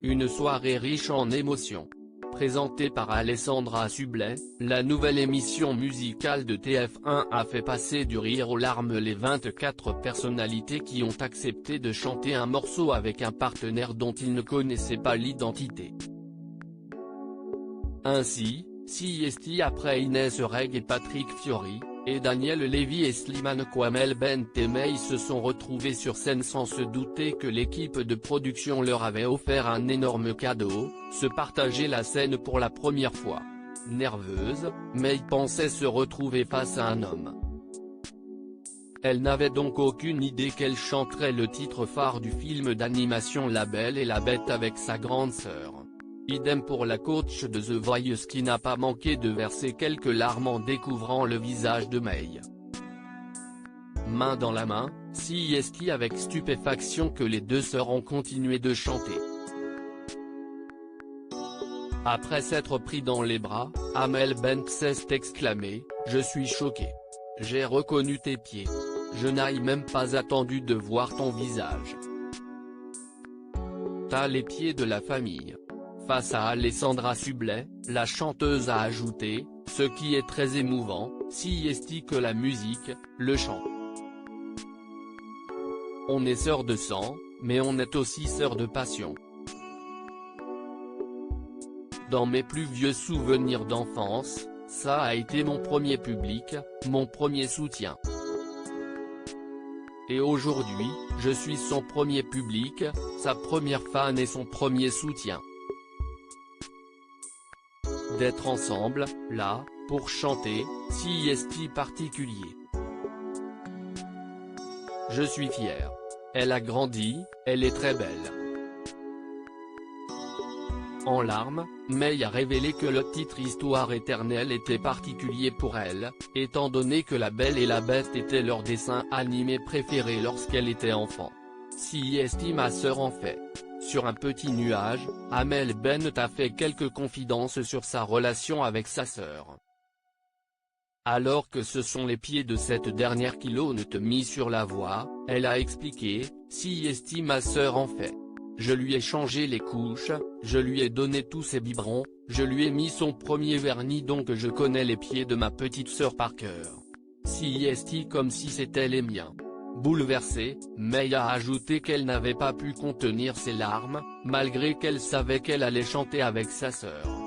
Une soirée riche en émotions. Présentée par Alessandra Sublet, la nouvelle émission musicale de TF1 a fait passer du rire aux larmes les 24 personnalités qui ont accepté de chanter un morceau avec un partenaire dont ils ne connaissaient pas l'identité. Ainsi, CIST après Inès Reg et Patrick Fiori, et Daniel Lévy et Slimane Kwamel Bentemey se sont retrouvés sur scène sans se douter que l'équipe de production leur avait offert un énorme cadeau, se partager la scène pour la première fois. Nerveuse, May pensait se retrouver face à un homme. Elle n'avait donc aucune idée qu'elle chanterait le titre phare du film d'animation La Belle et la Bête avec sa grande sœur. Idem pour la coach de The Voice qui n'a pas manqué de verser quelques larmes en découvrant le visage de May. Main dans la main, CIST avec stupéfaction que les deux sœurs ont continué de chanter. Après s'être pris dans les bras, Amel Bent s'est exclamé « Je suis choquée. J'ai reconnu tes pieds. Je n'ai même pas attendu de voir ton visage. T'as les pieds de la famille ». Face à Alessandra Sublet, la chanteuse a ajouté, ce qui est très émouvant, CIST que la musique, le chant. On est sœurs de sang, mais on est aussi sœurs de passion. Dans mes plus vieux souvenirs d'enfance, ça a été mon premier public, mon premier soutien. Et aujourd'hui, je suis son premier public, sa première fan et son premier soutien. D'être ensemble, là, pour chanter, CIST particulier. Je suis fière. Elle a grandi, elle est très belle. En larmes, May a révélé que le titre Histoire éternelle était particulier pour elle, étant donné que La Belle et la Bête étaient leur dessin animé préféré lorsqu'elle était enfant. CIST ma sœur en fait. Sur un petit nuage, Amel Bent a fait quelques confidences sur sa relation avec sa sœur. Alors que ce sont les pieds de cette dernière qui l'ont mis sur la voie, elle a expliqué, « CIST ma sœur en fait. Je lui ai changé les couches, je lui ai donné tous ses biberons, je lui ai mis son premier vernis donc je connais les pieds de ma petite sœur par cœur. CIST comme si c'était les miens. » Bouleversée, May a ajouté qu'elle n'avait pas pu contenir ses larmes, malgré qu'elle savait qu'elle allait chanter avec sa sœur.